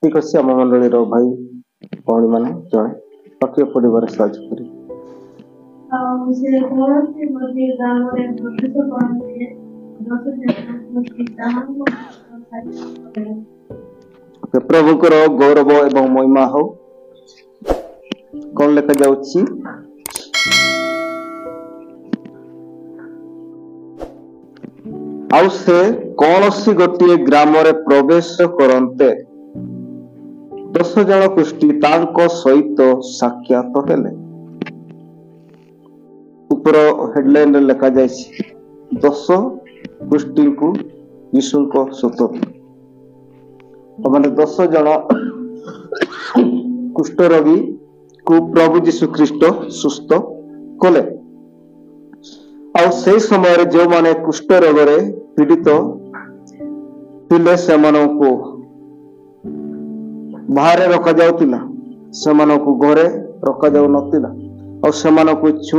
ठीक अच्छे आम मंडली भाई भौणी मैंने जड़े पक्ष पड़े साहय करें प्रभुकर गौरव एवं महिमा हो कौन लेखा जाउछि आउ से कौनसी गोटे ग्राम रे प्रवेश करते 10 जन कुष्टी तांको सहित साक्षात हेले ऊपर हेडलाइन रे लिखा जायछि 10 कुष्टी को यीशु को सुत माने 10 जन कुष्ठ रोगी को प्रभु यीशु ख्रीष्ट सुस्थ कले आ से समय रे जो माने कुष्ठ रोग रे पीड़ित थिले सेमानंको बाहर रखा जाउतिला सेमानंको घरे रखा जाउ नतिला और सेमानंको छू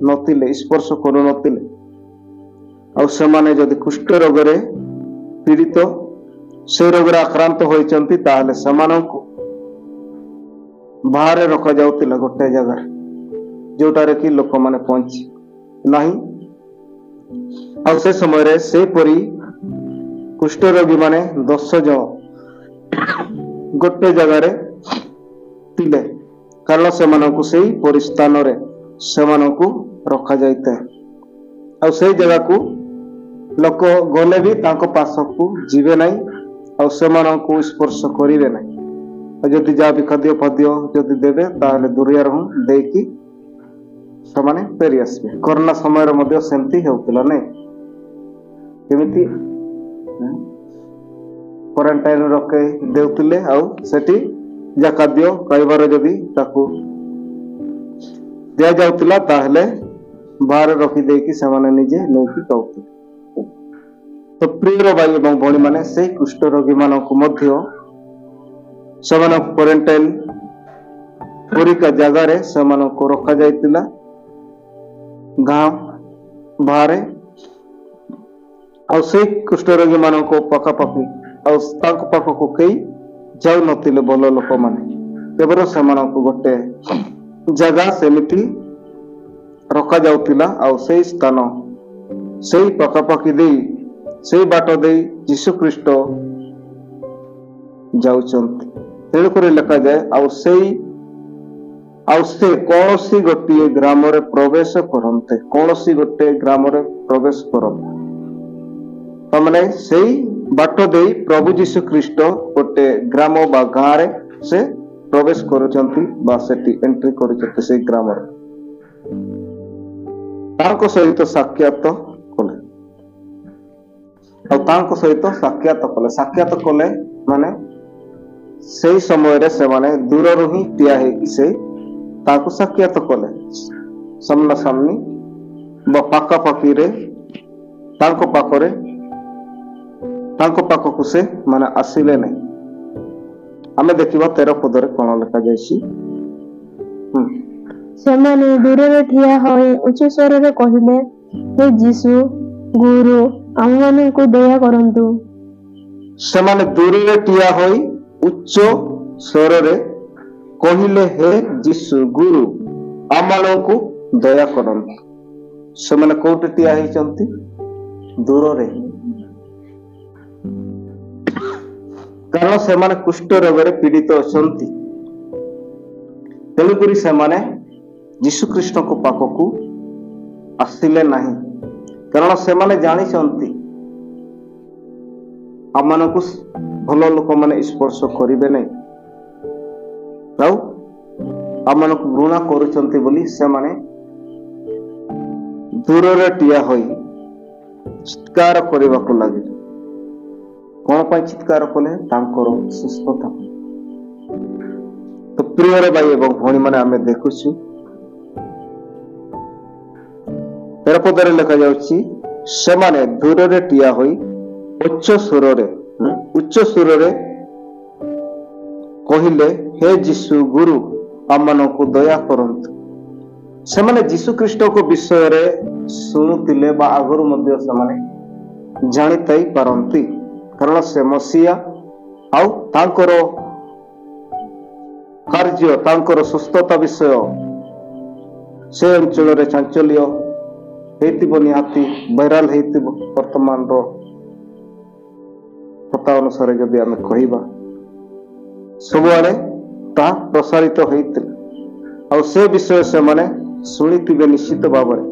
नतिले स्पर्श करू नतिले और सेमाने जदि कुष्ठ रोग रे पीड़ित से रोग रे आक्रांत होइचंती ताहले सेमानंको बाहर रखा जाउतिला गोटे जगह जोटारे कि लोक माने पहुंची नहीं और से समय रे से परी कुष्ठ रोगी माने 10 जन गोटे जगह रे थिले कारण से मानकु सेही परिस्थान रे से मानकु रखा जायते और से जगह को लोक गले भी तांको पास को जीवे नहीं और से मानकु स्पर्श करिवे नहीं जदि जा भी खाद्य पद्य जदि देबे ताहले दुरिया रहू देकी समाने फेरी आसबे कोरोना समय रे मध्ये सेमती हेउतला नै केमिति क्वारंटाइन रखे देउतिले आउ सेठी जा खाद्य खाइबार जदि ताकू दिया जाउतिला ताहले बाहर रखी देकी समाने निजे नेकी खाउतिले तो प्रिय भाई एवं भौणी माने से कुष्ठ रोगी मानकु मध्य समान क्वारंटाइन पूरिका जगह रे समान को रखा जाइतिला गांव बाहर और से कुष्ठ रोगी मान को पखापाखि और तांको पाख को कई जाउ नतिले बोलो लोक माने केवल से मान को गोटे जगह सेमिति रखा जाउतिला और से स्थान से पखापाखि देई से बाट देई यीशु ख्रीष्ट जाउचंती तेणु करे लिखा जाए और से कौनसी गोटे ग्राम रे प्रवेश करते कौनसी गोटे ग्राम रे प्रवेश करते तमने सेई बाट देई प्रभु यीशु ख्रीष्ट गोटे ग्राम बा गाँ रे से प्रवेश करूचंती बा सेठी एंट्री करूचंती से ग्राम रे तांको सहित साक्षात कले और तांको सहित साक्षात कले माने सेई समय रे से माने दूर रु ही टिया हे कि से ताको साक्षात कले सामना सामनी बा पाका पाकी रे तांको पाखकु से माने आसिले नहीं आमे देखिबा 13 पद रे कोन लिखा जायछि से माने दूर रे ठिया होय उच्च स्वर रे कहिले हे यीशु गुरु हम माने को दया करंतु से माने दूर रे ठिया होय उच्च स्वर रे कहिले हे यीशु गुरु आमन को दया करंतु से माने कोटे टिया हे चंती दूर रे कारण से माने कुष्ठ रोग रे पीड़ित अछंती तेलुगुरी से माने यीशु कृष्ण को पाखकु आसिले नहीं कारण से माने जानि चंती आमन को भलो लोक माने स्पर्श करिवे नहीं राउ आमन को घृणा करूचंती बोली से माने दूर रे टिया होई चित्कार करबा को लागिले कौन पाई चित्कार कले तांकर सुस्थता तो प्रिय रे भाई एवं भौणी माने आमे देखुछु 13 पदरे लिखा जाउछि से माने दूर रे टिया होई उच्च सुर रे कहिले हे यीशु गुरु आमन को दया करंतु से माने यीशु ख्रीष्ट को विषय रे सुनुतिले बा आगरु मध्ये से माने जानि तई पारंती कारण से मसीहा आउ तांकर କାର୍ଯ୍ୟ ତାଙ୍କର ସୁସ୍ଥତା ବିଷୟ ସେ ଅଞ୍ଚଳରେ ଚାଞ୍ଚଲ୍ୟ ହେଇଥିବ, ନିହାତି ଭାଇରାଲ ହେଇଥିବ। ବର୍ତ୍ତମାନର କଥା ଅନୁସାରେ ଯଦି ଆମେ କହିବା, ସବୁଆଡେ ତାହା ପ୍ରସାରିତ ହେଇଥିଲା ଆଉ ସେ ବିଷୟ ସେମାନେ ଶୁଣିଥିବେ ନିଶ୍ଚିତ ଭାବରେ।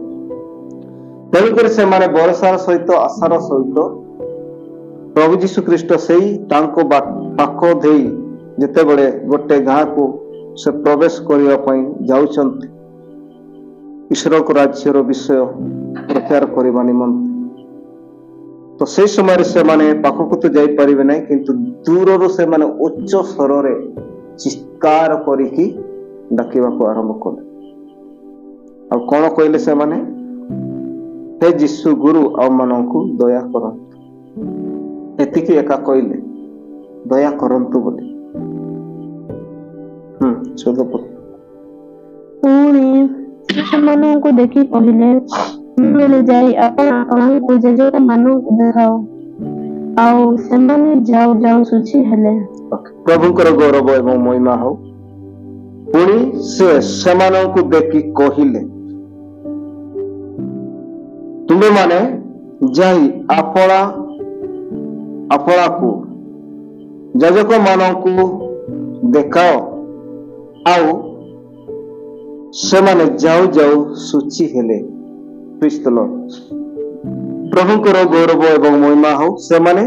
ତେଣୁକରି ସେମାନେ ଭରସାର ସହିତ, ଆଶାର ସହିତ ପ୍ରଭୁ ଯୀଶୁ ଖ୍ରୀଷ୍ଟ ସେଇ ତାଙ୍କ ପାଖ ଦେଇ ଯେତେବେଳେ ଗୋଟେ ଗାଁକୁ ସେ ପ୍ରବେଶ କରିବା ପାଇଁ ଯାଉଛନ୍ତି ଈଶ୍ୱରଙ୍କ ରାଜ୍ୟର ବିଷୟ ପ୍ରଚାର କରିବା ନିମନ୍ତେ, ତ ସେଇ ସମୟରେ ସେମାନେ ପାଖକୁ ତ ଯାଇପାରିବେ ନାହିଁ, କିନ୍ତୁ ଦୂରରୁ ସେମାନେ ଉଚ୍ଚ ସ୍ୱରରେ ଚିତ୍କାର କରିକି ଡାକିବାକୁ ଆରମ୍ଭ କଲେ। ଆଉ କଣ କହିଲେ ସେମାନେ? ହେ ଯୀଶୁ ଗୁରୁ, ଆମମାନଙ୍କୁ ଦୟା କରନ୍ତୁ। ଏତିକି ଏକା କହିଲେ, ଦୟା କରନ୍ତୁ ବୋଲି। ପୁଣି ସେ ସେମାନଙ୍କୁ ଦେଖି କହିଲେ, ତୁମେମାନେ ଯାଇ ଆପଣ ଆପଣଙ୍କୁ ଯାଜକମାନଙ୍କୁ ଦେଖାଅ। ଆଉ ସେମାନେ ଯାଉ ଯାଉ ଶୁଚି ହେଲେ। ପ୍ରଭୁଙ୍କର ଗୌରବ ଏବଂ ମହିମା ହଉ। ପୁଣି ସେ ସେମାନଙ୍କୁ ଦେଖି କହିଲେ, ତୁମେମାନେ ଯାଇ ଆପଣାକୁ ଯାଜକମାନଙ୍କୁ ଦେଖାଅ। ଆଉ ସେମାନେ ଯାଉ ଯାଉ ଶୁଚି ହେଲେ। ପ୍ରଭୁଙ୍କର ଗୌରବ ଏବଂ ମହିମା ହଉ। ସେମାନେ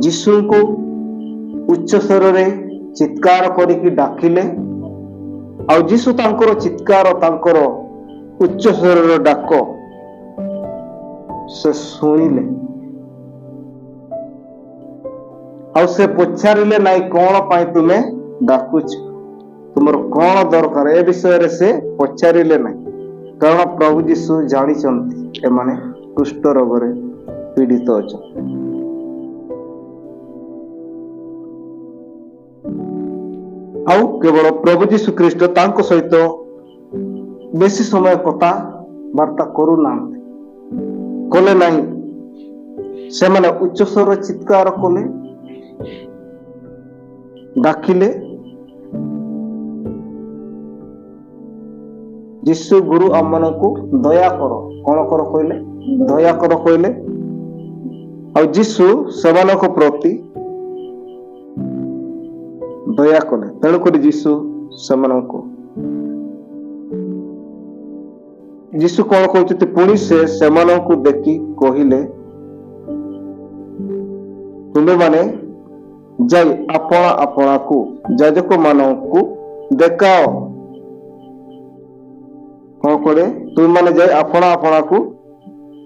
ଯୀଶୁଙ୍କୁ ଉଚ୍ଚ ସ୍ୱରରେ ଚିତ୍କାର କରିକି ଡାକିଲେ, ଆଉ ଯୀଶୁ ତାଙ୍କର ଚିତ୍କାର, ତାଙ୍କର ଉଚ୍ଚ ସ୍ୱରର ଡାକ ସେ ଶୁଣିଲେ। ଆଉ ସେ ପଚାରିଲେ ନାହିଁ, କଣ ପାଇଁ ତୁମେ ଡାକୁଛ, ତୁମର କଣ ଦରକାର, ଏ ବିଷୟରେ ସେ ପଚାରିଲେ ନାହିଁ। କାରଣ ପ୍ରଭୁ ଯୀଶୁ ଜାଣିଛନ୍ତି ଏମାନେ କୁଷ୍ଠ ରୋଗରେ ପୀଡ଼ିତ ଅଛନ୍ତି। ଆଉ କେବଳ ପ୍ରଭୁ ଯୀଶୁ ଖ୍ରୀଷ୍ଟ ତାଙ୍କ ସହିତ ବେଶୀ ସମୟ କଥାବାର୍ତ୍ତା କରୁନାହାନ୍ତି, କଲେ ନାହିଁ। ସେମାନେ ଉଚ୍ଚ ସ୍ୱର ଚିତ୍କାର କଲେ, ଡାକିଲେ, ଯୀଶୁ ଗୁରୁ, ଆମମାନଙ୍କୁ ଦୟା କର। କଣ କର କହିଲେ? ଦୟା କର କହିଲେ। ଆଉ ଯୀଶୁ ସେମାନଙ୍କ ପ୍ରତି ଦୟା କଲେ। ତେଣୁକରି ଯୀଶୁ କଣ କହୁଛନ୍ତି? ପୁଣି ସେ ସେମାନଙ୍କୁ ଦେଖି କହିଲେ, ତୁମେମାନେ ଯାଇ ଆପଣାକୁ ଯାଜକମାନଙ୍କୁ ଦେଖାଅ। କଣ କରେ? ତୁମେମାନେ ଯାଇ ଆପଣାକୁ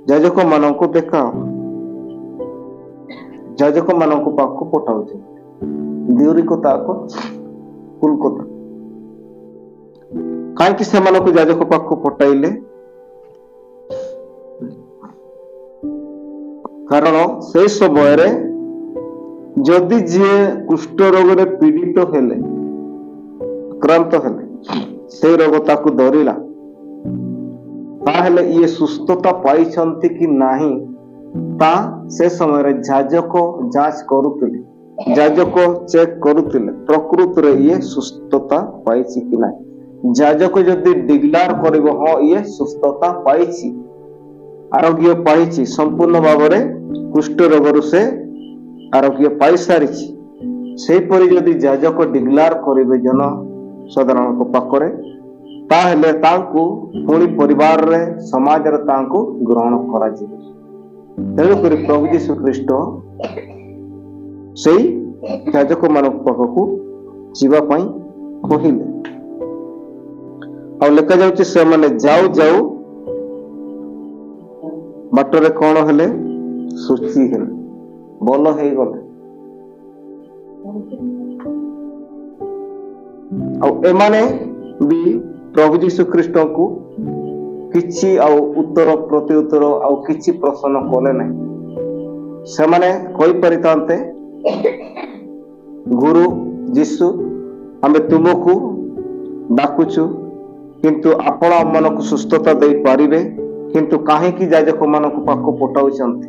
ଯାଜକମାନଙ୍କୁ ଦେଖାଅ। ଯାଜକମାନଙ୍କ ପାଖକୁ ପଠାଉଛି। ଦିଉରୀ କଥା, କୁଲ କଥା। କାହିଁକି ସେମାନଙ୍କୁ ଯାଜକ ପାଖକୁ ପଠାଇଲେ? କାରଣ ସେଇ ସମୟରେ ଯଦି ଯିଏ କୁଷ୍ଠ ରୋଗରେ ପୀଡ଼ିତ ହେଲେ, ଆକ୍ରାନ୍ତ ହେଲେ, ସେଇ ରୋଗ ତାକୁ ଧରିଲା, ତାହେଲେ ଇଏ ସୁସ୍ଥତା ପାଇଛନ୍ତି କି ନାହିଁ ତା ସେ ସମୟରେ ଯାଜକ ଯାଞ୍ଚ କରୁଥିଲେ, ଯାଜକ ଚେକ୍ କରୁଥିଲେ ପ୍ରକୃତରେ ଇଏ ସୁସ୍ଥତା ପାଇଛି କି ନାହିଁ। ଯାଜକ ଯଦି ଡିକ୍ଲାର କରିବ, ହଁ ଇଏ ସୁସ୍ଥତା ପାଇଛି, ଆରୋଗ୍ୟ ପାଇଛି, ସମ୍ପୂର୍ଣ୍ଣ ଭାବରେ କୁଷ୍ଠ ରୋଗରୁ ସେ ଆରୋଗ୍ୟ ପାଇସାରିଛି, ସେହିପରି ଯଦି ଯାଜକ ଡିକ୍ଲାର କରିବେ ଜନସାଧାରଣଙ୍କ ପାଖରେ, ତାହେଲେ ତାଙ୍କୁ ପୁଣି ପରିବାରରେ, ସମାଜରେ ତାଙ୍କୁ ଗ୍ରହଣ କରାଯିବ। ତେଣୁକରି ପ୍ରଭୁ ଯୀଶୁ ଖ୍ରୀଷ୍ଟ ସେଇ ଯାଜକ ମାନଙ୍କ ପାଖକୁ ଯିବା ପାଇଁ କହିଲେ। ଆଉ ଲେଖା ଯାଉଛି, ସେମାନେ ଯାଉ ଯାଉ ବାଟରେ କଣ ହେଲେ? ଶୁଚି ହେଲେ, ଭଲ ହେଇଗଲେ। ଆଉ ଏମାନେ ବି ପ୍ରଭୁ ଯୀଶୁ ଖ୍ରୀଷ୍ଟଙ୍କୁ କିଛି ଆଉ ଉତ୍ତର ପ୍ରତି ଉତ୍ତର ଆଉ କିଛି ପ୍ରଶ୍ନ କଲେ ନାହିଁ। ସେମାନେ କହିପାରିଥାନ୍ତେ, ଗୁରୁ ଯୀଶୁ, ଆମେ ତୁମକୁ ଡାକୁଛୁ, କିନ୍ତୁ ଆପଣ ଆମମାନଙ୍କୁ ସୁସ୍ଥତା ଦେଇପାରିବେ, କିନ୍ତୁ କାହିଁକି ଯାଜକ ମାନଙ୍କ ପାଖକୁ ପଠାଉଛନ୍ତି?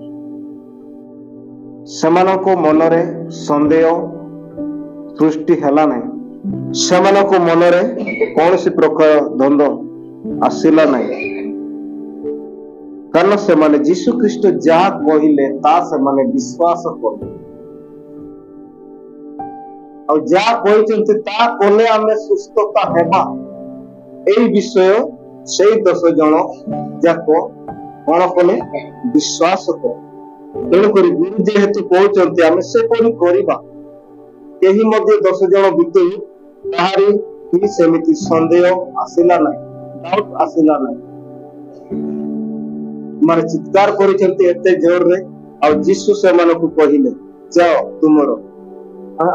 ସେମାନଙ୍କ ମନରେ ସନ୍ଦେହ ସୃଷ୍ଟି ହେଲା ନାହିଁ। ସେମାନଙ୍କ ମନରେ କୌଣସି ପ୍ରକାର ଦ୍ୱନ୍ଦ୍ୱ ଆସିଲା ନାହିଁ, କାରଣ ସେମାନେ ଯୀଶୁ ଖ୍ରୀଷ୍ଟ ଯାହା କହିଲେ ତାହା ସେମାନେ ବିଶ୍ୱାସ କଲେ, ଆଉ ଯାହା କହିଛନ୍ତି ତାହା କଲେ ଆମେ ସୁସ୍ଥତା ହେବା। ଏଇ ବିଷୟ ସେଇ 10 ଜଣ ଯାକ କଣ କଲେ? ବିଶ୍ୱାସ କଲେ। ତେଣୁକରି ଗୁରୁ ଯେହେତୁ କହୁଛନ୍ତି ଆମେ ସେପରି କରିବା, କେହି ମଧ୍ୟ 10 ଜଣ ଭିତରୁ କାହାରି ବି ସେମିତି ସନ୍ଦେହ ଆସିଲା ନାହିଁ, ଡାଉଟ୍ ଆସିଲା ନାହିଁ। ମାନେ ଚିତ୍କାର କରିଛନ୍ତି ଏତେ ଜୋରରେ, ଆଉ ଯୀଶୁ ସେମାନଙ୍କୁ କହିଲେ ଯାଅ ତୁମର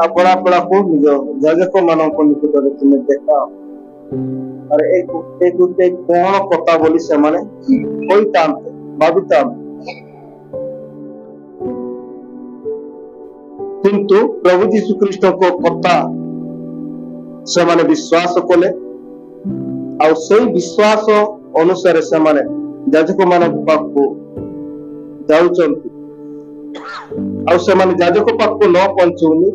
ଆପଣା ଆପଣାକୁ ନିଜ ଯାଜକ ମାନଙ୍କ ନିକଟରେ ତୁମେ ଦେଖାଅ। ଆରେ ଏ ଗୋଟେ କଣ କଥା ବୋଲି ସେମାନେ କହିଥାନ୍ତେ, ଭାବିଥାନ୍ତେ। କିନ୍ତୁ ପ୍ରଭୁ ଯୀଶୁ ଖ୍ରୀଷ୍ଟଙ୍କ କଥା ସେମାନେ ବିଶ୍ୱାସ କଲେ, ଆଉ ସେଇ ବିଶ୍ୱାସ ଅନୁସାରେ ସେମାନେ ଯାଜକ ମାନଙ୍କ ପାଖକୁ ଯାଉଛନ୍ତି। ଆଉ ସେମାନେ ଯାଜକ ପାଖକୁ ନ ପହଞ୍ଚୁନି,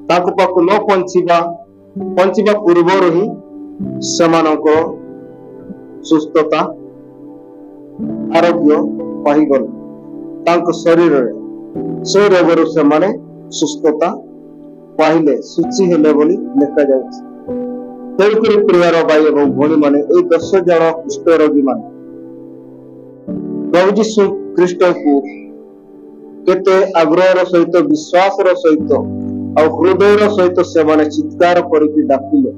ତାଙ୍କ ପାଖକୁ ନ ପହଞ୍ଚିବା ପୂର୍ବରୁ ହିଁ ସେମାନଙ୍କ ସୁସ୍ଥତା ଆରୋଗ୍ୟ ପାଇଗଲେ। ତାଙ୍କ ଶରୀରରେ ସେ ରୋଗରୁ ସେମାନେ ସୁସ୍ଥତା ପାଇଲେ, ସୂଚୀ ହେଲେ ବୋଲି ଲେଖାଯାଉଛି। ତେଣୁକରି ପ୍ରିୟର ଭାଇ ଏବଂ ଭଉଣୀ ମାନେ, ଏଇ 10 ଜଣ କୁଷ୍ଠ ରୋଗୀ ମାନେ ପ୍ରଭୁ ଯୀଶୁ ଖ୍ରୀଷ୍ଟଙ୍କୁ କେତେ ଆଗ୍ରହର ସହିତ, ବିଶ୍ୱାସର ସହିତ ଆଉ ହୃଦୟର ସହିତ ସେମାନେ ଚିତ୍କାର କରିକି ଡାକିଲେ,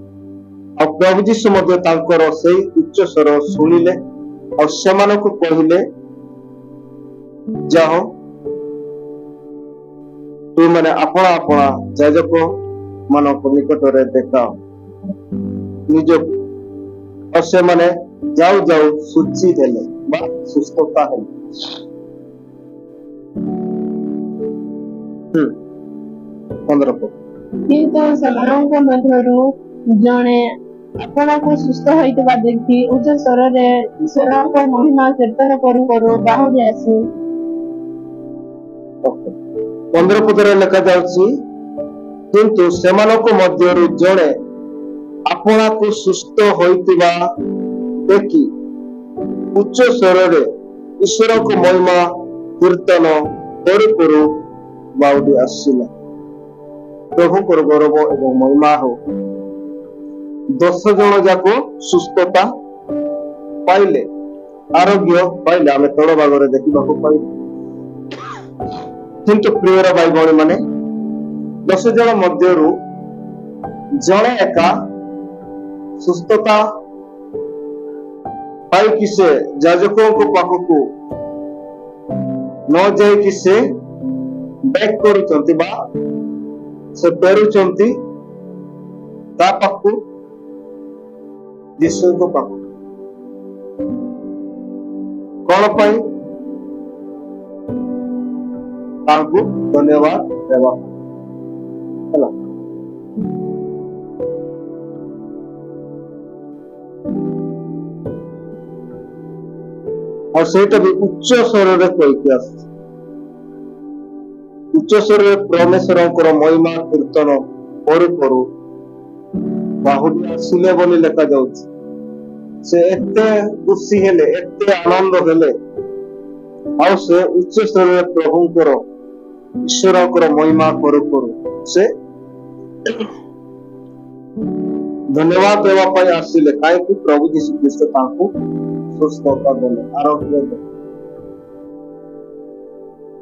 ଆଉ ପ୍ରଭୁ ଯୀଶୁ ମଧ୍ୟ ତାଙ୍କର ସେଇ ଉଚ୍ଚ ସ୍ୱର ଶୁଣିଲେ, ଆଉ ସେମାନଙ୍କୁ କହିଲେ ଯାଅ ତୁମମାନେ ଆପଣା ଆପଣା ଯାଜକ ମାନଙ୍କ ନିକଟରେ ଦେଖାଅ ନିଜକୁ। ଆଉ ସେମାନେ ଯାଉ ଯାଉ ସୂଚୀ ହେଲେ ବା ସୁସ୍ଥତା ହେଲେ। 15 ପଦ। କିନ୍ତୁ ସେମାନଙ୍କ ମଧ୍ୟରୁ ଜଣେ ଆପଣଙ୍କୁ ସୁସ୍ଥ ହୋଇଥିବା ଦେଖି ଉଚ୍ଚ ସ୍ୱରରେ ଈଶ୍ୱରଙ୍କ ମହିମା କୀର୍ତ୍ତନ କରୁ କରୁ ବାହୁଡ଼ି ଆସି 15 ପଦରେ ଲେଖାଯାଉଛି, କିନ୍ତୁ ସେମାନଙ୍କ ମଧ୍ୟରୁ ଜଣେ ଆପଣାକୁ ସୁସ୍ଥ ହୋଇଥିବା ଦେଖି ଉଚ୍ଚ ସ୍ୱରରେ ଈଶ୍ୱରଙ୍କ ମହିମା କୀର୍ତ୍ତନ କରୁ କରୁ ବାହୁଡ଼ି ଆସିଲା। ପ୍ରଭୁଙ୍କର ଗୌରବ ଏବଂ ମହିମା ହଉ। 10 ଜଣ ଯାକ ସୁସ୍ଥତା ପାଇଲେ, ଆରୋଗ୍ୟ ପାଇଲେ, ଆମେ ତଳ ଭାଗରେ ଦେଖିବାକୁ ପାଇଲେ। କିନ୍ତୁ ପ୍ରିୟର ଭାଇ ଭଉଣୀ ମାନେ, 10 ଜଣ ମଧ୍ୟରୁ ଜଣେ ଏକା ସୁସ୍ଥତା ପାଇକି ସେ ଯାଜକଙ୍କ ପାଖକୁ ନ ଯାଇକି ସେ ବ୍ୟାକ୍ କରୁଛନ୍ତି ବା ସେ ଫେରୁଛନ୍ତି ତା ପାଖକୁ, ଯୀଶୁଙ୍କ ପାଖକୁ। କଣ ପାଇଁ? ତାଙ୍କୁ ଧନ୍ୟବାଦ ଦେବା ହେଲା। ଆଉ ସେଇଟା ବି ଉଚ୍ଚ ସ୍ୱରରେ କହିକି ଆସୁଛି। ଉଚ୍ଚ ସ୍ୱରରେ ପରମେଶ୍ୱରଙ୍କର ମହିମା କୀର୍ତ୍ତନ କରୁ କରୁ ବାହୁଡ଼ି ଆସିଲେ ବୋଲି ଲେଖାଯାଉଛି। ସେ ଏତେ ଖୁସି ହେଲେ, ଏତେ ଆନନ୍ଦ ହେଲେ, ଆଉ ସେ ଉଚ୍ଚ ସ୍ତରରେ ପ୍ରଭୁଙ୍କର, ଈଶ୍ୱରଙ୍କର ମହିମା କରୁ କରୁ ସେ ଧନ୍ୟବାଦ ଦେବା ପାଇଁ ଆସିଲେ। କାହିଁକି? ପ୍ରଭୁ ଯୀଶୁ ଖ୍ରୀଷ୍ଟ ତାଙ୍କୁ ସୁସ୍ଥତା ଦେଲେ, ଆରୋଗ୍ୟ ଦେଲେ।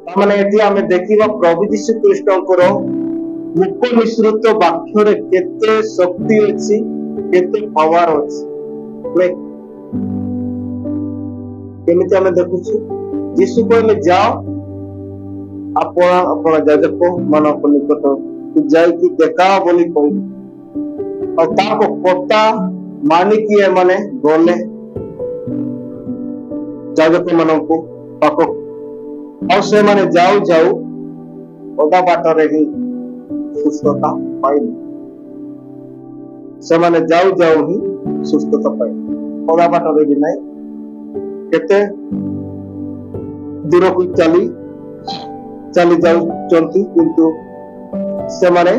ତାମାନେ ଏଠି ଆମେ ଦେଖିବା ପ୍ରଭୁ ଯୀଶୁ ଖ୍ରୀଷ୍ଟଙ୍କର ମୁଖ ନିଃସୃତ ବାକ୍ୟରେ କେତେ ଶକ୍ତି ଅଛି, କେତେ ପାୱାର ଅଛି। କେମିତି ଆମେ ଦେଖୁଛୁ? ଯୀଶୁ କହିଲେ ଯାଅ ଆପଣ ଯାଜକ ମାନଙ୍କ ନିକଟ ଯାଇକି ଦେଖାଅ ବୋଲି କହିଲେ, ଆଉ ତାଙ୍କ କଥା ମାନିକି ଏମାନେ ଗଲେ ଯାଜକ ମାନଙ୍କୁ ପାଖକୁ। ଆଉ ସେମାନେ ଯାଉ ଯାଉ ଅଧା ବାଟରେ ହିଁ ସୁସ୍ଥତା ପାଇଲେ। ସେମାନେ ଯାଉ ଯାଉ ହିଁ ସୁସ୍ଥତା ପାଇଲେ, ଅଧା ବାଟରେ ବି ନାହିଁ। କେତେ ଦୂରକୁ ଚାଲି ଯାଉଛନ୍ତି, କିନ୍ତୁ ସେମାନେ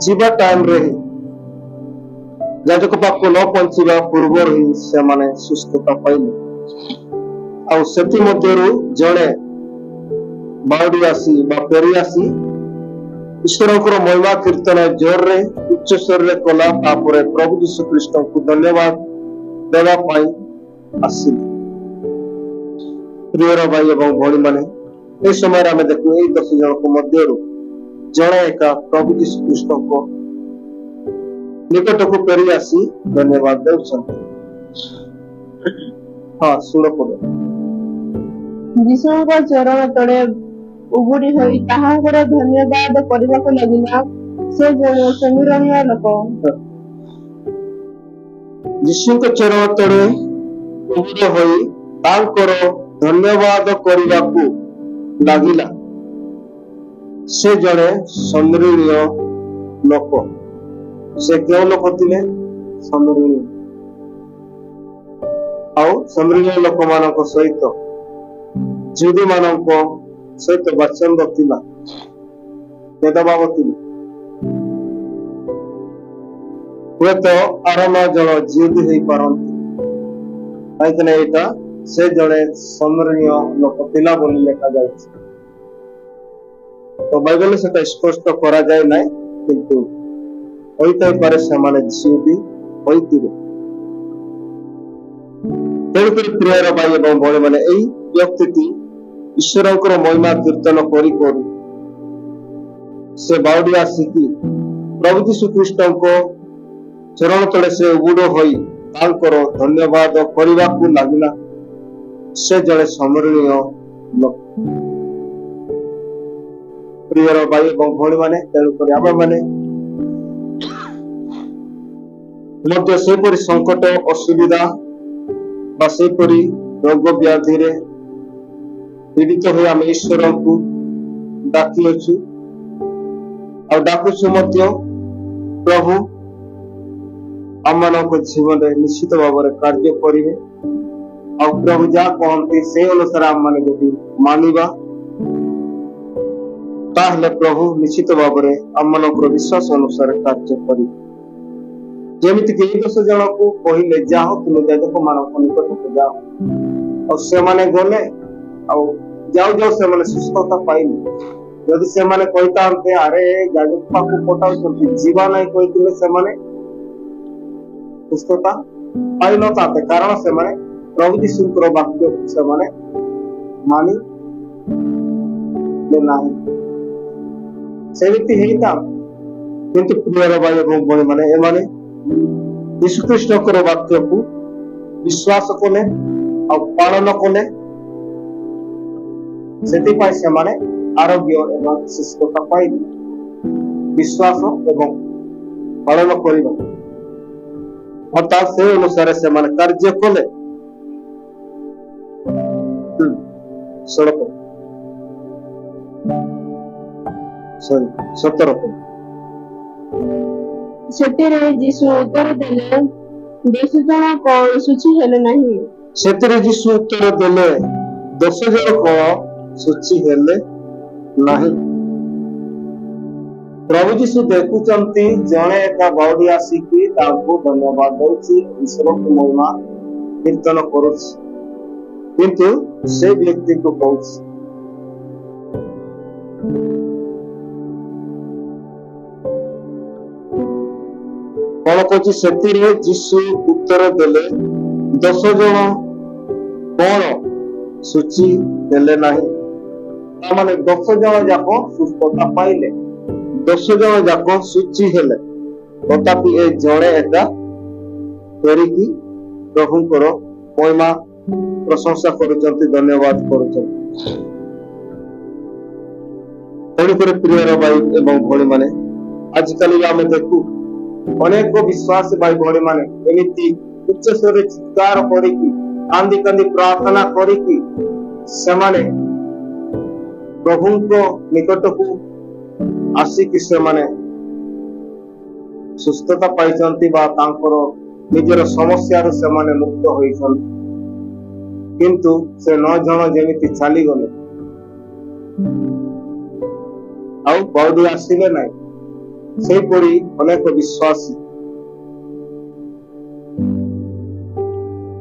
ଯିବା ଟାଇମରେ ହିଁ ଯାଜକ ପାଖକୁ ନ ପହଞ୍ଚିବା ପୂର୍ବରୁ ହିଁ ସେମାନେ ସୁସ୍ଥତା ପାଇଲେ। ଆଉ ସେଥିମଧ୍ୟରୁ ଜଣେ ବାଉଡ଼ି ଆସି ବା ଫେରି ଆସି ଈଶ୍ୱରଙ୍କର ମହିମା କୀର୍ତ୍ତନ ଜୋରରେ ଉଚ୍ଚ ସ୍ୱରରେ କଲା। ତାପରେ ପ୍ରଭୁ ଯୀଶୁ ଖ୍ରୀଷ୍ଟଙ୍କୁ ଧନ୍ୟବାଦ ଦେବା ପାଇଁ ଆସିଲେ। ପ୍ରିୟର ଭାଇ ଏବଂ ଭଉଣୀମାନେ, এই ସମୟରେ ଆମେ ଦେଖୁ ଏଇ 10 ଜଣଙ୍କ ମଧ୍ୟରୁ ଜଣେ ଏକା ପ୍ରଭୁ ଯୀଶୁ ଖ୍ରୀଷ୍ଟଙ୍କ ନିକଟକୁ ଫେରି ଆସି ଧନ୍ୟବାଦ ଦେଉଛନ୍ତି। ହଁ, ଶୁଣ ପଡେ। ଯୀଶୁଙ୍କ ଚରଣ ତଳେ ଉବୁଡ଼ି ହୋଇ ତାହାଙ୍କର ଧନ୍ୟବାଦ କରିବାକୁ ଲାଗିଲା। ସେ ଜଣେ ସମୀରଣୀୟ ଲୋକ। ଯୀଶୁଙ୍କ ଚରଣ ତଳେ ଉବୁଡ଼ି ହୋଇ ତାଙ୍କର ଧନ୍ୟବାଦ କରିବାକୁ ଲାଗିଲା। ସେ ଜଣେ ସମୀରଣୀୟ ଲୋକ। ସେ କେଉଁ ଲୋକ ଥିଲେ? ସମୀରଣୀୟ। ଆଉ ସମୀରଣୀୟ ଲୋକମାନଙ୍କ ସହିତ ଯୁଦୀ ମାନଙ୍କ ସହିତ ବାଚନ୍ଦ ଥିଲା, ଭେଦଭାବ ଥିଲା। ହୁଏତ 8-9 ଜଣ ଯୁଦୀ ହେଇପାରନ୍ତି, କାହିଁକି ନା ଏଇଟା ସେ ଜଣେ ସମୀରଣୀୟ ଲୋକ ଥିଲା ବୋଲି ଲେଖାଯାଇଛି। ତ ବାଇବେଲରେ ସେଟା ସ୍ପଷ୍ଟ କରାଯାଏ ନାହିଁ, କିନ୍ତୁ ହୋଇଥାଇପାରେ ସେମାନେ ଯୁଦୀ ହୋଇଥିବେ। ତେଣୁକରି ପ୍ରିୟର ଭାଇ ଏବଂ ଭଉଣୀମାନେ, ଏଇ ବ୍ୟକ୍ତିଟି ଈଶ୍ୱରଙ୍କର ମହିମା କୀର୍ତ୍ତନ କରି କରୁ ସେ ବାଉଡ଼ି ଆସିକି ପ୍ରଭୁ ଯୀଶୁ ଖ୍ରୀଷ୍ଟଙ୍କ ଚରଣ ତଳେ ସେ ଉବୁଡ଼ ହୋଇ ତାଙ୍କର ଧନ୍ୟବାଦ କରିବାକୁ ଲାଗିଲା। ସେ ଜଣେ ସମୀରଣୀୟ ଲୋକ। ପ୍ରିୟର ଭାଇ ଏବଂ ଭଉଣୀମାନେ, ତେଣୁକରି ଆମେମାନେ ମଧ୍ୟ ସେପରି ସଙ୍କଟ, ଅସୁବିଧା ବା ସେପରି ରୋଗ ବ୍ୟାଧିରେ ପୀଡ଼ିତ ହୋଇ ଆମେ ଈଶ୍ୱରଙ୍କୁ ଡାକିଅଛୁ ଆଉ ଡାକୁଛୁ ମଧ୍ୟ। ପ୍ରଭୁ ଆମମାନଙ୍କ ଜୀବନରେ ନିଶ୍ଚିତ ଭାବରେ କାର୍ଯ୍ୟ କରିବେ। ଆଉ ପ୍ରଭୁ ଯାହା କହନ୍ତି ସେ ଅନୁସାରେ ଆମମାନେ ଯଦି ମାନିବା, ତାହେଲେ ପ୍ରଭୁ ନିଶ୍ଚିତ ଭାବରେ ଆମମାନଙ୍କର ବିଶ୍ୱାସ ଅନୁସାରେ କାର୍ଯ୍ୟ କରିବେ। ଯେମିତିକି ଏଇ 10 ଜଣକୁ କହିଲେ, ଯାଅ ତୁମେ ଯାଜକମାନଙ୍କ ନିକଟକୁ ଯାଅ। ଆଉ ସେମାନେ ଗଲେ, ଆଉ ଯାଉ ଯାଉ ସେମାନେ ସୁସ୍ଥତା ପାଇଲେ। ଯଦି ସେମାନେ କହିଥାନ୍ତେ ଆରେ ଯାଜକ ପାଖକୁ ପଠାଉଛନ୍ତି, ଯିବା ନାହିଁ କହିଥିଲେ ସେମାନେ ସୁସ୍ଥତା ପାଇନଥାନ୍ତେ, କାରଣ ସେମାନେ ପ୍ରଭୁ ଯୀଶୁଙ୍କର ବାକ୍ୟକୁ ସେମାନେ ମାନିଲେ ନାହିଁ। ସେମିତି ହେଇଥାନ୍ତେ, କିନ୍ତୁ ପ୍ରିୟର ଭାଇ ଏବଂ ଭଉଣୀମାନେ, ଏମାନେ ଯୀଶୁଖ୍ରୀଷ୍ଟଙ୍କର ବାକ୍ୟକୁ ବିଶ୍ୱାସ କଲେ ଆଉ ପାଳନ କଲେ। ସେଥିପାଇଁ ସେମାନେ ଆରୋଗ୍ୟ ଏବଂ ସୁସ୍ଥତା ପାଇଲେ। ବିଶ୍ୱାସ ଏବଂ ପାଳନ କରିବା ଅର୍ଥାତ୍ ସେ ଅନୁସାରେ ସେମାନେ କାର୍ଯ୍ୟ କଲେ। ସଡ଼କ 17 ସେଥିରେ ଯୀଶୁ ଉତ୍ତର ଦେଲେ, 10 ଜଣ କଣ ଶୁଚି ହେଲେ ନାହିଁ? ସେଥିରେ ଯୀଶୁ ଉତ୍ତର ଦେଲେ, 10 ଜଣ କଣ ଶୁଚି ହେଲେ ନାହିଁ? ପ୍ରଭୁ ଯୀଶୁ ଦେଖୁଛନ୍ତି ଜଣେ ଏକା ବାଉଡ଼ି ଆସିକି ତାଙ୍କୁ ଧନ୍ୟବାଦ ଦଉଛି, ଈଶ୍ୱରଙ୍କୁ ମହିମା କୀର୍ତ୍ତନ କରୁଛି, କିନ୍ତୁ ସେ ବ୍ୟକ୍ତିକୁ କହୁଛି କଣ କହୁଛି? ସେଥିରେ ଯୀଶୁ ଉତ୍ତର ଦେଲେ, 10 ଜଣ କଣ ଶୁଚି ହେଲେ ନାହିଁ? ତାମାନେ 10 ଜଣ ଯାକ ସୁସ୍ଥତା ପାଇଲେ, 10 ଜଣ ଯାକ ଶୁଚି ହେଲେ, ତଥାପି ଏ ଜଣେ ଏକା ଫେରିକି ପ୍ରଭୁଙ୍କର ମହିମା ପ୍ରଶଂସା କରୁଛନ୍ତି, ଧନ୍ୟବାଦ କରୁଛନ୍ତି। ତେଣୁକରି ପ୍ରିୟର ଭାଇ ଏବଂ ଭଉଣୀମାନେ, ଆଜିକାଲି ଆମେ ଦେଖୁ ଅନେକ ବିଶ୍ୱାସୀ ଭାଇ ଭଉଣୀମାନେ ଏମିତି ଉଚ୍ଚ ସ୍ୱରରେ ଚିତ୍କାର କରିକି କାନ୍ଦି କାନ୍ଦି ପ୍ରାର୍ଥନା କରିକି ସେମାନେ ପ୍ରଭୁଙ୍କ ନିକଟକୁ ଆସିକି ସେମାନେ ସୁସ୍ଥତା ପାଇଛନ୍ତି ବା ତାଙ୍କର ନିଜର ସମସ୍ୟାରୁ ସେମାନେ ମୁକ୍ତ ହୋଇଛନ୍ତି, କିନ୍ତୁ ସେ 9 ଜଣ ଯେମିତି ଚାଲିଗଲେ ଆଉ ବାଉଡ଼ି ଆସିଲେ ନାହିଁ, ସେହିପରି ଅନେକ ବିଶ୍ୱାସୀ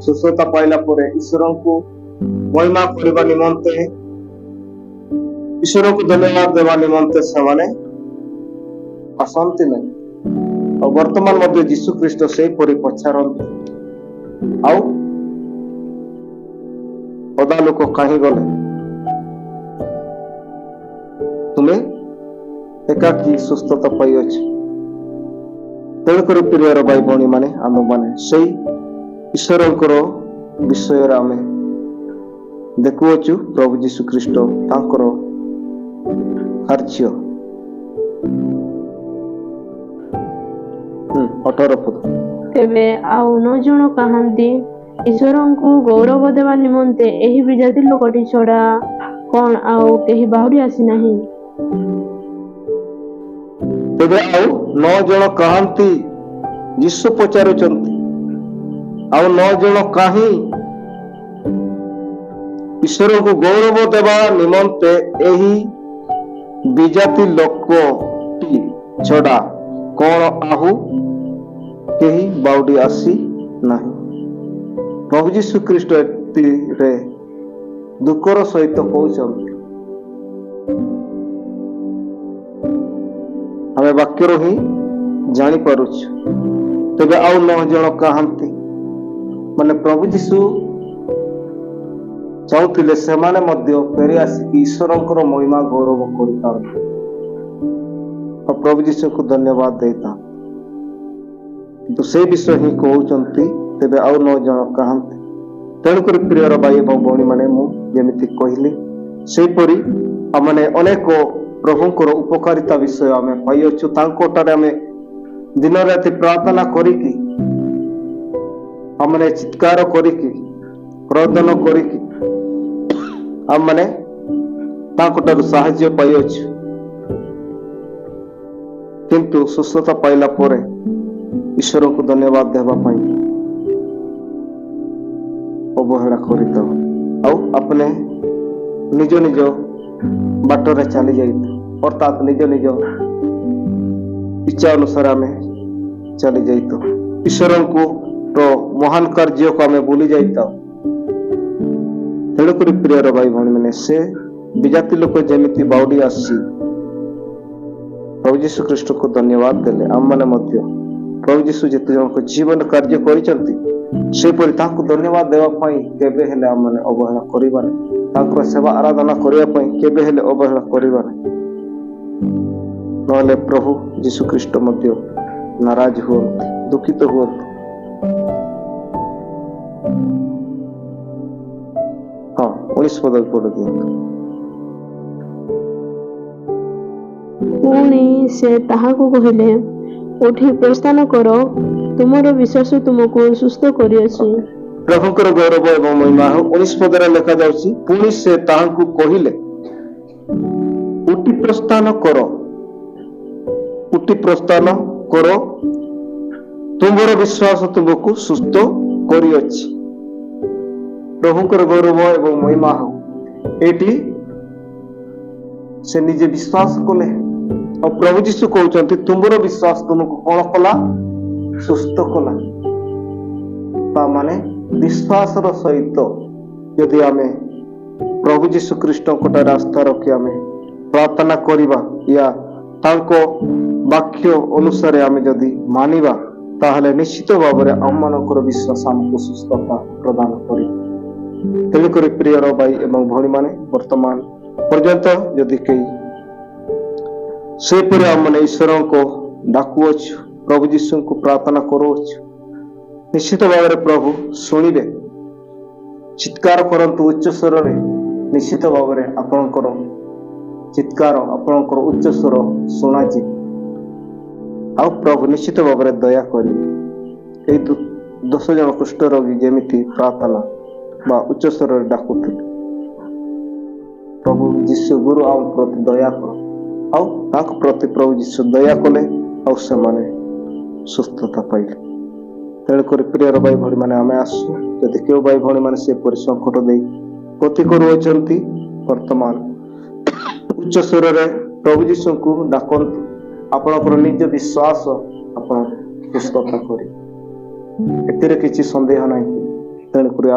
ସୁସ୍ଥତା ପାଇଲା ପରେ ଈଶ୍ୱରଙ୍କୁ ମହିମା କରିବା ନିମନ୍ତେ, ଈଶ୍ୱରଙ୍କୁ ଧନ୍ୟବାଦ ଦେବା ନିମନ୍ତେ ସେମାନେ ଆସନ୍ତି ନାହିଁ। ଆଉ ବର୍ତ୍ତମାନ ମଧ୍ୟ ଯୀଶୁ ଖ୍ରୀଷ୍ଟ ସେହିପରି ପଚାରନ୍ତି, ଆଉ ଅଧା ଲୋକ କାହିଁ ଗଲେ? ତୁମେ ଏକାକୀ ସୁସ୍ଥତା ପାଇଅଛ। ତେଣୁକରି ପ୍ରିୟର ଭାଇ ଭଉଣୀ ମାନେ, ଆମମାନେ ସେଇ ଈଶ୍ୱରଙ୍କର ବିଷୟରେ ଆମେ ଦେଖୁଅଛୁ। ପ୍ରଭୁ ଯୀଶୁ ଖ୍ରୀଷ୍ଟ ତାଙ୍କର କାର୍ଯ୍ୟ 18 ପଦ। ତେବେ ଆଉ 9 ଜଣ କାହାନ୍ତି ଈଶ୍ୱରଙ୍କୁ ଗୌରବ ଦେବା ନିମନ୍ତେ ଏହି ବିଜାତି ଲୋକଟି ଛଡା କଣ ଆଉ କେହି ବାହୁଡ଼ି ଆସିନାହିଁ? ତେବେ ଆଉ 9 ଜଣ କାହାନ୍ତି? ଯୀଶୁ ପଚାରୁଛନ୍ତି, ଆଉ 9 ଜଣ କାହିଁ? ଈଶ୍ୱରଙ୍କୁ ଗୌରବ ଦେବା ନିମନ୍ତେ ଏହି ବିଜାତି ଲୋକଟି ଛଡା କଣ ଆଉ କେହି ବାହୁଡ଼ି ଆସି ନାହିଁ? ପ୍ରଭୁ ଯୀଶୁ ଖ୍ରୀଷ୍ଟ ଏଥିରେ ଦୁଃଖର ସହିତ କହୁଛନ୍ତି। ଆମେ ବାକ୍ୟରୁ ହିଁ ଜାଣିପାରୁଛୁ। ତେବେ ଆଉ 9 ଜଣ କାହାନ୍ତି? ମାନେ ପ୍ରଭୁ ଯୀଶୁ ଚାହୁଁଥିଲେ ସେମାନେ ମଧ୍ୟ ଫେରି ଆସିକି ଈଶ୍ୱରଙ୍କର ମହିମା ଗୌରବ କରିଥାନ୍ତି ଆଉ ପ୍ରଭୁ ଯୀଶୁଙ୍କୁ ଧନ୍ୟବାଦ ଦେଇଥାନ୍ତି। କିନ୍ତୁ ସେ ବିଷୟ ହିଁ କହୁଛନ୍ତି। ତେବେ ଆଉ 9 ଜଣ କାହାନ୍ତି? ତେଣୁକରି ପ୍ରିୟର ଭାଇ ଏବଂ ଭଉଣୀ ମାନେ, ମୁଁ ଯେମିତି କହିଲି ସେହିପରି ଆମମାନେ ଅନେକ ପ୍ରଭୁଙ୍କର ଉପକାରିତା ବିଷୟ ଆମେ ପାଇଅଛୁ। ତାଙ୍କଠାରେ ଆମେ ଦିନ ରାତି ପ୍ରାର୍ଥନା କରିକି, ଆମମାନେ ଚିତ୍କାର କରିକି, କ୍ରୋଧନ କରିକି ଆମମାନେ ତାଙ୍କଠାରୁ ସାହାଯ୍ୟ ପାଇଅଛୁ। କିନ୍ତୁ ସୁସ୍ଥତା ପାଇଲା ପରେ ଈଶ୍ୱରଙ୍କୁ ଧନ୍ୟବାଦ ଦେବା ପାଇଁ ଅବହେଳା କରିଥାଉ ଆଉ આપણે ନିଜ ନିଜ ବାଟରେ ଚାଲି ଯାଇଥାଉ, ଅର୍ଥାତ୍ ନିଜ ନିଜ ଇଚ୍ଛା ଅନୁସାରେ ଆମେ ଚାଲି ଯାଇଥାଉ। ଈଶ୍ୱରଙ୍କୁ ମହାନ କାର୍ଯ୍ୟକୁ ଆମେ ଭୁଲି ଯାଇଥାଉ। ତେଣୁକରି ପ୍ରିୟର ଭାଇ ଭଉଣୀ ମାନେ, ସେ ବିଜାତି ଲୋକ ଯେମିତି ବାହୁଡ଼ି ଆସି ପ୍ରଭୁ ଯୀଶୁ ଖ୍ରୀଷ୍ଟଙ୍କୁ ଧନ୍ୟବାଦ ଦେଲେ, ଆମମାନେ ମଧ୍ୟ ପ୍ରଭୁ ଯୀଶୁ ଯେତେ ଜଣଙ୍କ ଜୀବନ କାର୍ଯ୍ୟ କରିଛନ୍ତି ସେପରି ତାଙ୍କୁ ଧନ୍ୟବାଦ ଦେବା ପାଇଁ କେବେ ହେଲେ ଆମମାନେ ଅବହେଳା କରିବା ନାହିଁ। ତାଙ୍କର ସେବା ଆରାଧନା କରିବା ପାଇଁ କେବେ ହେଲେ ଅବହେଳା କରିବା ନାହିଁ। ନହେଲେ ପ୍ରଭୁ ଯୀଶୁ ଖ୍ରୀଷ୍ଟ ମଧ୍ୟ ନାରାଜ ହୁଅନ୍ତି, ଦୁଃଖିତ ହୁଅନ୍ତି। ହଁ, 19 ପଦ ପଢି ଦିଅନ୍ତୁ। ପୁଣି ସେ ତାହାକୁ କହିଲେ, ଉଠି ପ୍ରସ୍ଥାନ କର, ତୁମର ବିଶ୍ୱାସ ତୁମକୁ ସୁସ୍ଥ କରିଅଛି। ପ୍ରଭୁଙ୍କର ଗୌରବ ଏବଂ ମହିମା ହେଉ। 19 ପଦରେ ଲେଖା ଯାଉଛି, ପୁଣି ସେ ତାହାଙ୍କୁ କହିଲେ, ଉଠି ପ୍ରସ୍ଥାନ କର, ଉଠି ପ୍ରସ୍ଥାନ କର, ତୁମର ବିଶ୍ୱାସ ତୁମକୁ ସୁସ୍ଥ କରିଅଛି। ପ୍ରଭୁଙ୍କର ଗୌରବ ଏବଂ ମହିମା ହେଉ। ଏଇଠି ସେ ନିଜେ ବିଶ୍ୱାସ କଲେ ଆଉ ପ୍ରଭୁ ଯୀଶୁ କହୁଛନ୍ତି, ତୁମର ବିଶ୍ୱାସ ତୁମକୁ କଣ କଲା? ସୁସ୍ଥ କଲା। ତା ମାନେ ବିଶ୍ୱାସର ସହିତ ଯଦି ଆମେ ପ୍ରଭୁ ଯୀଶୁ ଖ୍ରୀଷ୍ଟଙ୍କଠାରେ ଆସ୍ଥା ରଖି ଆମେ ପ୍ରାର୍ଥନା କରିବା, ୟା ତାଙ୍କ ବାକ୍ୟ ଅନୁସାରେ ଆମେ ଯଦି ମାନିବା, ତାହେଲେ ନିଶ୍ଚିତ ଭାବରେ ଆମମାନଙ୍କର ବିଶ୍ୱାସ ଆମକୁ ସୁସ୍ଥତା ପ୍ରଦାନ କରିବ। ତେଣୁକରି ପ୍ରିୟର ଭାଇ ଏବଂ ଭଉଣୀ ମାନେ, ବର୍ତ୍ତମାନ ପର୍ଯ୍ୟନ୍ତ ଯଦି କେହି ସେପରି ଆମମାନେ ଈଶ୍ୱରଙ୍କୁ ଡାକୁଅଛୁ, ପ୍ରଭୁ ଯୀଶୁଙ୍କୁ ପ୍ରାର୍ଥନା କରୁଅଛୁ, ନିଶ୍ଚିତ ଭାବରେ ପ୍ରଭୁ ଶୁଣିବେ। ଚିତ୍କାର କରନ୍ତୁ ଉଚ୍ଚ ସ୍ୱରରେ, ନିଶ୍ଚିତ ଭାବରେ ଆପଣଙ୍କର ଚିତ୍କାର, ଆପଣଙ୍କର ଉଚ୍ଚ ସ୍ୱର ଶୁଣାଯିବ ଆଉ ପ୍ରଭୁ ନିଶ୍ଚିତ ଭାବରେ ଦୟା କରିବେ। ଏଇ 10 ଜଣ କୁଷ୍ଠ ରୋଗୀ ଯେମିତି ପ୍ରାର୍ଥନା ବା ଉଚ୍ଚ ସ୍ୱରରେ ଡାକୁଥିଲେ, ପ୍ରଭୁ ଯୀଶୁ ଗୁରୁ ଆମ ପ୍ରତି ଦୟା କର, ଆଉ ତାଙ୍କ ପ୍ରତି ପ୍ରଭୁ ଯୀଶୁ ଦୟା କଲେ ଆଉ ସେମାନେ ସୁସ୍ଥତା ପାଇଲେ। ତେଣୁକରି ପ୍ରିୟର ଭାଇ ଭଉଣୀ ମାନେ, ଆମେ ଆସୁ, ଯଦି କେଉଁ ଭାଇ ଭଉଣୀ ମାନେ ସେପରି ସଙ୍କଟ ଦେଇ ଗତି କରୁଅଛନ୍ତି, ବର୍ତ୍ତମାନ ଉଚ୍ଚ ସ୍ୱରରେ ପ୍ରଭୁ ଯୀଶୁଙ୍କୁ ଡାକନ୍ତୁ। ଆପଣଙ୍କର ନିଜ ବିଶ୍ୱାସ ଆପଣ ସୁସ୍ଥତା କରିବେ, ଏଥିରେ କିଛି ସନ୍ଦେହ ନାହିଁ। ତେଣୁକରି